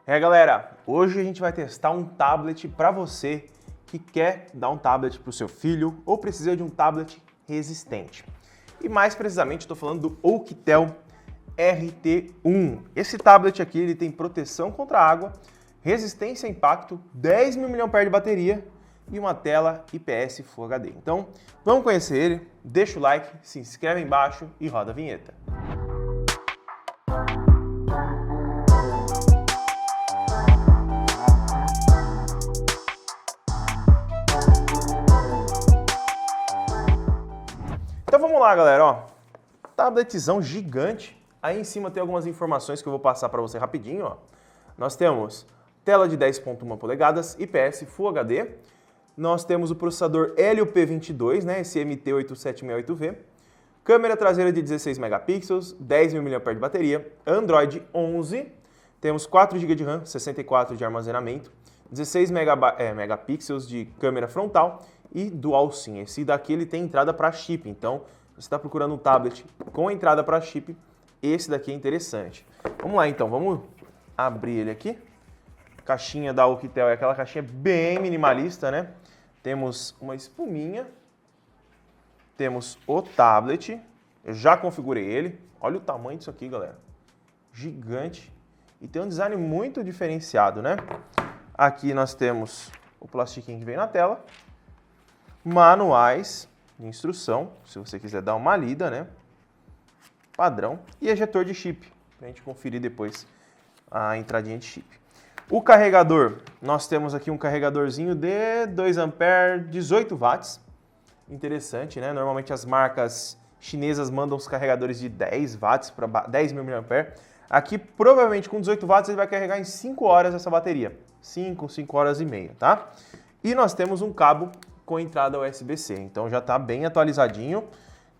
Galera, hoje a gente vai testar um tablet para você que quer dar um tablet para o seu filho ou precisa de um tablet resistente. E mais precisamente estou falando do Oukitel RT1. Esse tablet aqui ele tem proteção contra água, resistência a impacto, 10 mil mAh de bateria e uma tela IPS Full HD. Então, vamos conhecer ele, deixa o like, se inscreve aí embaixo e roda a vinheta. Então vamos lá, galera, ó. Tabletzão gigante. Aí em cima tem algumas informações que eu vou passar para você rapidinho, ó. Nós temos tela de 10.1 polegadas, IPS Full HD. Nós temos o processador Helio P22, né, esse MT8768V. Câmera traseira de 16 megapixels, 10 mil mAh de bateria, Android 11. Temos 4 GB de RAM, 64 de armazenamento, 16 megapixels de câmera frontal e Dual SIM. Esse daqui ele tem entrada para chip, então você está procurando um tablet com entrada para chip, esse daqui é interessante. Vamos lá então, vamos abrir ele aqui. Caixinha da Oukitel é aquela caixinha bem minimalista, né? Temos uma espuminha, temos o tablet, eu já configurei ele, olha o tamanho disso aqui, galera, gigante, e tem um design muito diferenciado, né? Aqui nós temos o plastiquinho que vem na tela, manuais de instrução, se você quiser dar uma lida, né? Padrão, e ejetor de chip, para a gente conferir depois a entradinha de chip. O carregador, nós temos aqui um carregadorzinho de 2 A, 18 watts. Interessante, né? Normalmente as marcas chinesas mandam os carregadores de 10 watts para 10 mil mAh. Aqui, provavelmente com 18 watts, ele vai carregar em 5 horas essa bateria. 5 horas e meia, tá? E nós temos um cabo com entrada USB-C, então já está bem atualizadinho,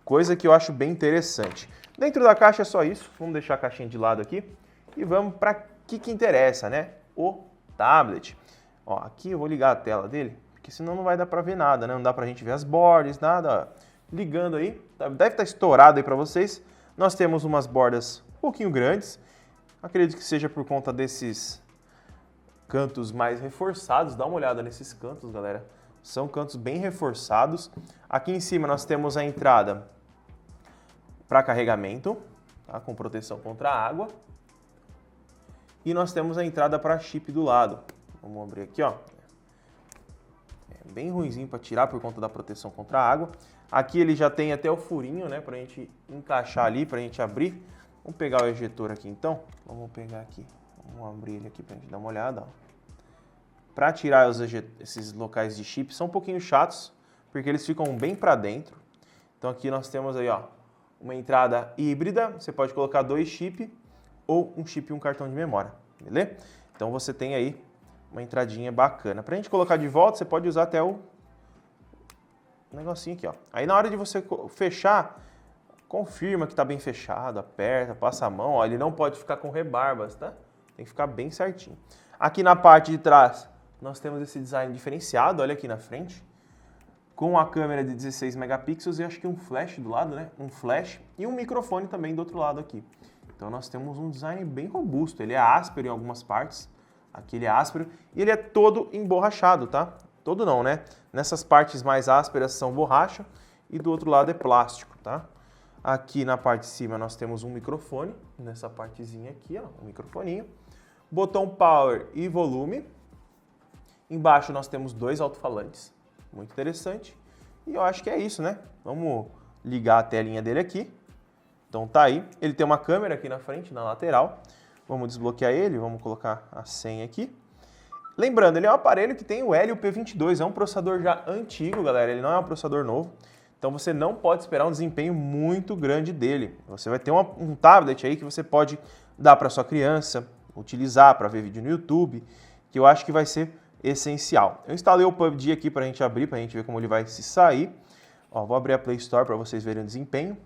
coisa que eu acho bem interessante. Dentro da caixa é só isso, vamos deixar a caixinha de lado aqui e vamos para que interessa, né? O tablet. Ó, aqui eu vou ligar a tela dele, porque senão não vai dar para ver nada, né? Não dá para a gente ver as bordas, nada. Ligando aí, deve estar estourado aí para vocês. Nós temos umas bordas um pouquinho grandes, acredito que seja por conta desses cantos mais reforçados. Dá uma olhada nesses cantos, galera. São cantos bem reforçados. Aqui em cima nós temos a entrada para carregamento, tá? Com proteção contra a água. E nós temos a entrada para chip do lado. Vamos abrir aqui, ó. É bem ruinzinho para tirar por conta da proteção contra a água. Aqui ele já tem até o furinho, né, para a gente encaixar ali, para a gente abrir. Vamos pegar o ejetor aqui então. Vamos pegar aqui. Vamos abrir ele aqui para a gente dar uma olhada, ó. Para tirar esses locais de chip são um pouquinho chatos, porque eles ficam bem para dentro. Então aqui nós temos aí, ó, uma entrada híbrida. Você pode colocar 2 chips ou um chip e um cartão de memória, beleza? Então você tem aí uma entradinha bacana. Para a gente colocar de volta, você pode usar até o negocinho aqui, ó. Aí na hora de você fechar, confirma que está bem fechado, aperta, passa a mão, ó. Ele não pode ficar com rebarbas, tá? Tem que ficar bem certinho. Aqui na parte de trás, nós temos esse design diferenciado, olha aqui na frente, com a câmera de 16 megapixels e acho que um flash do lado, né? Um flash e um microfone também do outro lado aqui. Então nós temos um design bem robusto, ele é áspero em algumas partes, aqui ele é áspero e ele é todo emborrachado, tá? Todo não, né? Nessas partes mais ásperas são borracha e do outro lado é plástico, tá? Aqui na parte de cima nós temos um microfone, nessa partezinha aqui, ó, um microfoninho. Botão power e volume. Embaixo nós temos 2 alto-falantes, muito interessante. E eu acho que é isso, né? Vamos ligar a telinha dele aqui. Então tá aí, ele tem uma câmera aqui na frente, na lateral. Vamos desbloquear ele, vamos colocar a senha aqui. Lembrando, ele é um aparelho que tem o Helio P22, é um processador já antigo, galera, ele não é um processador novo. Então você não pode esperar um desempenho muito grande dele. Você vai ter um tablet aí que você pode dar para sua criança, utilizar para ver vídeo no YouTube, que eu acho que vai ser essencial. Eu instalei o PUBG aqui para a gente abrir, para a gente ver como ele vai se sair. Ó, vou abrir a Play Store para vocês verem o desempenho.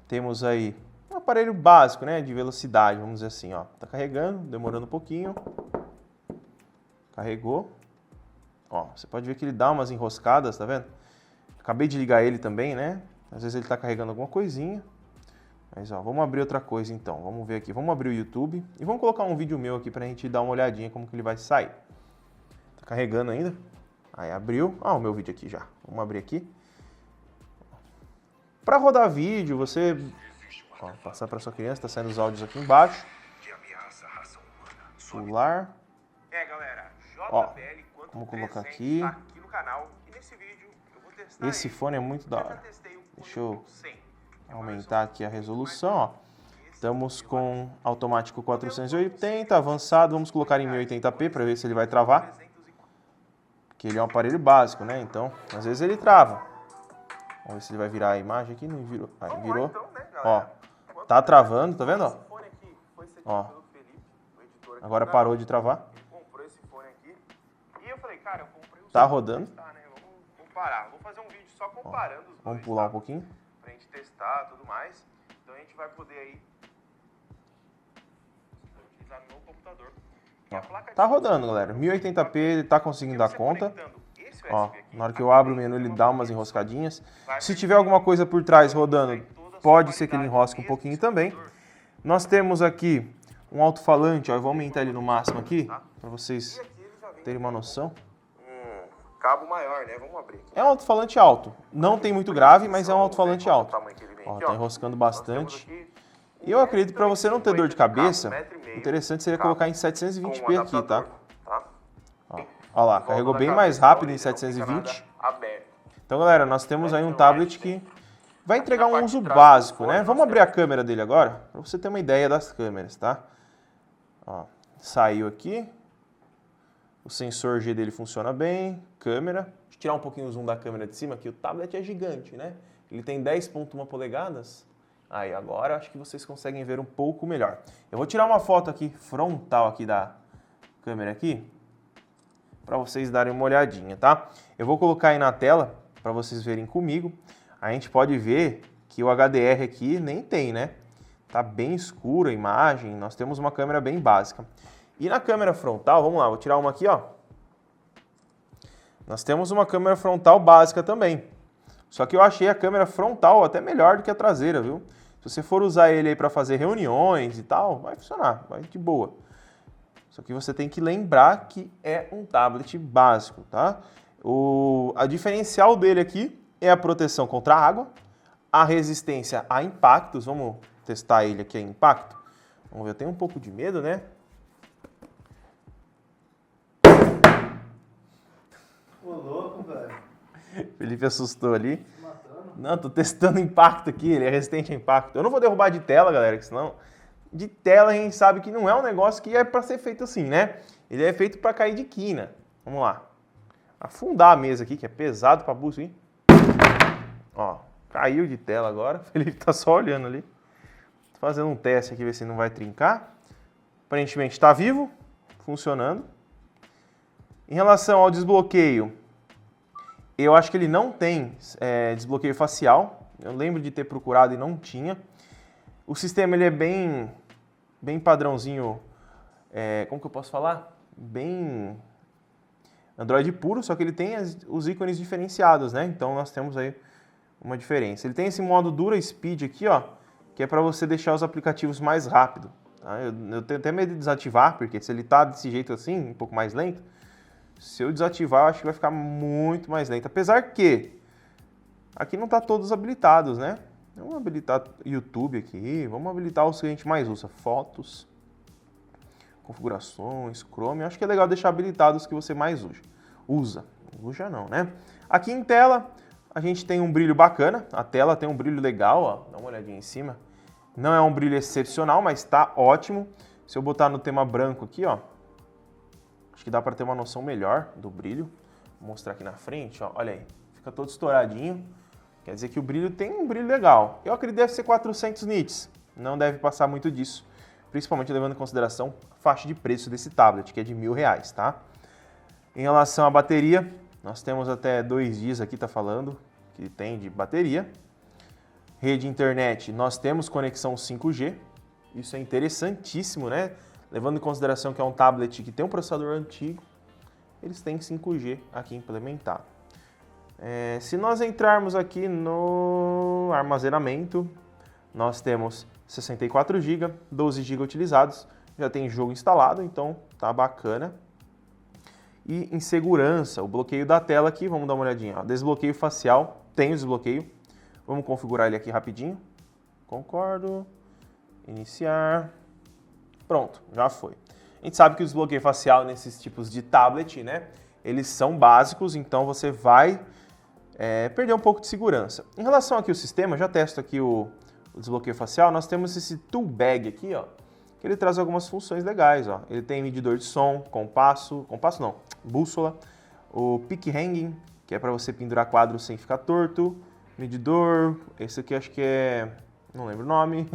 Temos aí um aparelho básico, né, de velocidade, vamos dizer assim, ó. Tá carregando, demorando um pouquinho. Carregou. Ó, você pode ver que ele dá umas enroscadas, tá vendo? Acabei de ligar ele também, né? Às vezes ele tá carregando alguma coisinha. Mas ó, vamos abrir outra coisa então. Vamos ver aqui. Vamos abrir o YouTube e vamos colocar um vídeo meu aqui pra gente dar uma olhadinha como que ele vai sair. Tá carregando ainda? Aí abriu. Ah, o meu vídeo aqui já. Vamos abrir aqui. Para rodar vídeo, você passar para sua criança, tá saindo os áudios aqui embaixo. Celular. Galera, Ó, vamos colocar aqui. no canal e nesse vídeo eu vou testar Esse fone é muito da hora. Deixa eu aumentar aqui a resolução, ó. Estamos com automático 480, avançado, vamos colocar em 1080p para ver se ele vai travar. Porque ele é um aparelho básico, né? Então, às vezes ele trava. Vamos ver se ele vai virar a imagem aqui. Não virou. Aí, virou. Ó, tá travando, tá vendo? Ó. Agora parou de travar. Tá rodando. Vamos parar. Vou fazer um vídeo só comparando os dois. Vamos pular um pouquinho. Pra gente testar e tudo mais. Então a gente vai poder aí utilizar no computador. Tá rodando, galera. 1080p, ele tá conseguindo dar conta. Ó, na hora que eu abro o menu, ele dá umas enroscadinhas. Se tiver alguma coisa por trás rodando, pode ser que ele enrosque um pouquinho também. Nós temos aqui um alto-falante, ó, eu vou aumentar ele no máximo aqui, para vocês terem uma noção. Cabo maior, né? Vamos abrir aqui. É um alto-falante alto. Não tem muito grave, mas é um alto-falante alto. Ó, tá enroscando bastante. E eu acredito que para você não ter dor de cabeça, o interessante seria colocar em 720p aqui, tá? Ó lá, carregou bem mais rápido em 720. Então, galera, nós temos aí um tablet que vai entregar um uso básico, né? Vamos abrir a câmera dele agora, para você ter uma ideia das câmeras, tá? Ó, saiu aqui. O sensor G dele funciona bem. Câmera. Deixa eu tirar um pouquinho o zoom da câmera de cima aqui. O tablet é gigante, né? Ele tem 10,1 polegadas. Aí, agora acho que vocês conseguem ver um pouco melhor. Eu vou tirar uma foto aqui, frontal aqui da câmera aqui, para vocês darem uma olhadinha, tá? Eu vou colocar aí na tela para vocês verem comigo. A gente pode ver que o HDR aqui nem tem, né? Tá bem escura a imagem, nós temos uma câmera bem básica. E na câmera frontal, vamos lá, vou tirar uma aqui, ó. Nós temos uma câmera frontal básica também. Só que eu achei a câmera frontal até melhor do que a traseira, viu? Se você for usar ele aí para fazer reuniões e tal, vai funcionar, vai de boa. Só que você tem que lembrar que é um tablet básico, tá? A diferencial dele aqui é a proteção contra a água, a resistência a impactos. Vamos testar ele aqui a impacto. Vamos ver, eu tenho um pouco de medo, né? Ô, louco, velho. Felipe assustou ali. Não, tô testando impacto aqui, ele é resistente a impacto. Eu não vou derrubar de tela, galera, que senão... De tela a gente sabe que não é um negócio que é para ser feito assim, né? Ele é feito para cair de quina. Vamos lá. Afundar a mesa aqui, que é pesado para buço, hein? Ó, caiu de tela agora. O Felipe tá só olhando ali. Tô fazendo um teste aqui, ver se não vai trincar. Aparentemente está vivo, funcionando. Em relação ao desbloqueio, eu acho que ele não tem desbloqueio facial. Eu lembro de ter procurado e não tinha. O sistema ele é bem padrãozinho, como que eu posso falar? Bem Android puro, só que ele tem os ícones diferenciados, né? Então nós temos aí uma diferença. Ele tem esse modo Dura Speed aqui, ó, que é para você deixar os aplicativos mais rápido. Tá? Eu tenho até medo de desativar, porque se ele tá desse jeito assim, um pouco mais lento, se eu desativar, eu acho que vai ficar muito mais lento. Apesar que aqui não tá todos habilitados, né? Vamos habilitar YouTube aqui, vamos habilitar os que a gente mais usa. Fotos, configurações, Chrome. Acho que é legal deixar habilitados os que você mais usa. Usa não, né? Aqui em tela, a gente tem um brilho bacana. A tela tem um brilho legal, ó. Dá uma olhadinha em cima. Não é um brilho excepcional, mas tá ótimo. Se eu botar no tema branco aqui, ó, acho que dá para ter uma noção melhor do brilho. Vou mostrar aqui na frente, ó. Olha aí. Fica todo estouradinho. Quer dizer que o brilho tem um brilho legal. Eu acredito que deve ser 400 nits. Não deve passar muito disso. Principalmente levando em consideração a faixa de preço desse tablet, que é de R$1.000, tá? Em relação à bateria, nós temos até 2 dias aqui, tá falando, que tem de bateria. Rede internet, nós temos conexão 5G. Isso é interessantíssimo, né? Levando em consideração que é um tablet que tem um processador antigo, eles têm 5G aqui implementado. Se nós entrarmos aqui no armazenamento, nós temos 64 GB, 12 GB utilizados, já tem jogo instalado, então tá bacana. E em segurança, o bloqueio da tela aqui, vamos dar uma olhadinha. Ó. Desbloqueio facial, tem o desbloqueio. Vamos configurar ele aqui rapidinho. Concordo. Iniciar. Pronto, já foi. A gente sabe que o desbloqueio facial nesses tipos de tablet, né? Eles são básicos, então você vai perder um pouco de segurança. Em relação aqui ao sistema, já testo aqui o desbloqueio facial, nós temos esse tool bag aqui, ó. Que ele traz algumas funções legais, ó. Ele tem medidor de som, bússola, o peak hanging, que é para você pendurar quadros sem ficar torto, medidor, esse aqui acho que não lembro o nome.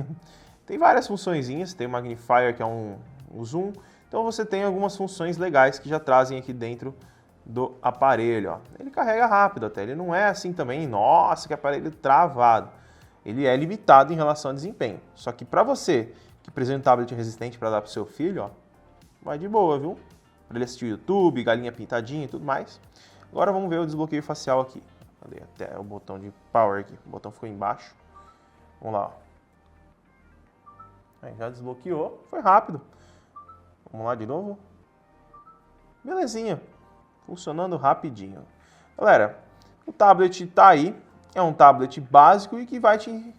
Tem várias funçõezinhas, tem o magnifier, que é um zoom. Então você tem algumas funções legais que já trazem aqui dentro do aparelho, ó. Ele carrega rápido até, ele não é assim também, nossa, que aparelho travado. Ele é limitado em relação a desempenho. Só que para você que precisa de um tablet resistente para dar para o seu filho, ó, vai de boa, viu? Para ele assistir o YouTube, galinha pintadinha e tudo mais. Agora vamos ver o desbloqueio facial aqui. Cadê até o botão de power aqui? O botão ficou embaixo. Vamos lá, ó. Aí, já desbloqueou, foi rápido. Vamos lá de novo. Belezinha, funcionando rapidinho. Galera, o tablet tá aí. É um tablet básico e que vai te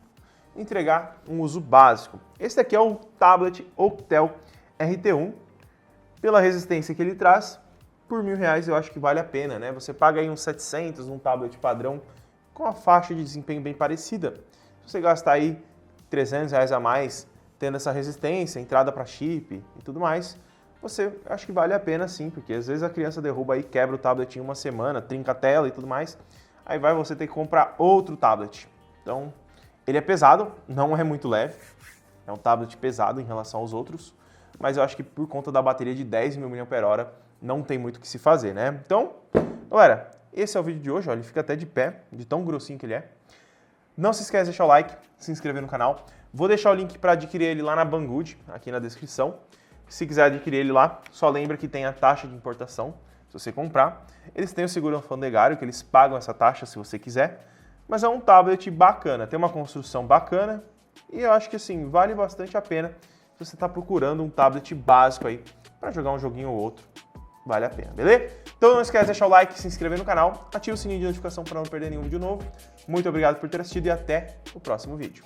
entregar um uso básico. Esse daqui é o tablet Oukitel RT1. Pela resistência que ele traz, por R$1.000 eu acho que vale a pena, né? Você paga aí uns 700 num tablet padrão com a faixa de desempenho bem parecida. Se você gastar aí R$300 a mais tendo essa resistência, entrada para chip e tudo mais, você acho que vale a pena sim, porque às vezes a criança derruba aí, quebra o tablet em uma semana, trinca a tela e tudo mais, aí vai você ter que comprar outro tablet. Então, ele é pesado, não é muito leve, é um tablet pesado em relação aos outros, mas eu acho que por conta da bateria de 10.000 mAh não tem muito o que se fazer, né? Então, galera, esse é o vídeo de hoje, ó, ele fica até de pé, de tão grossinho que ele é. Não se esquece de deixar o like, se inscrever no canal. Vou deixar o link para adquirir ele lá na Banggood, aqui na descrição. Se quiser adquirir ele lá, só lembra que tem a taxa de importação, se você comprar. Eles têm o seguro alfandegário, que eles pagam essa taxa se você quiser. Mas é um tablet bacana, tem uma construção bacana e eu acho que assim, vale bastante a pena se você está procurando um tablet básico aí para jogar um joguinho ou outro. Vale a pena, beleza? Então não esquece de deixar o like, se inscrever no canal, ativa o sininho de notificação para não perder nenhum vídeo novo. Muito obrigado por ter assistido e até o próximo vídeo.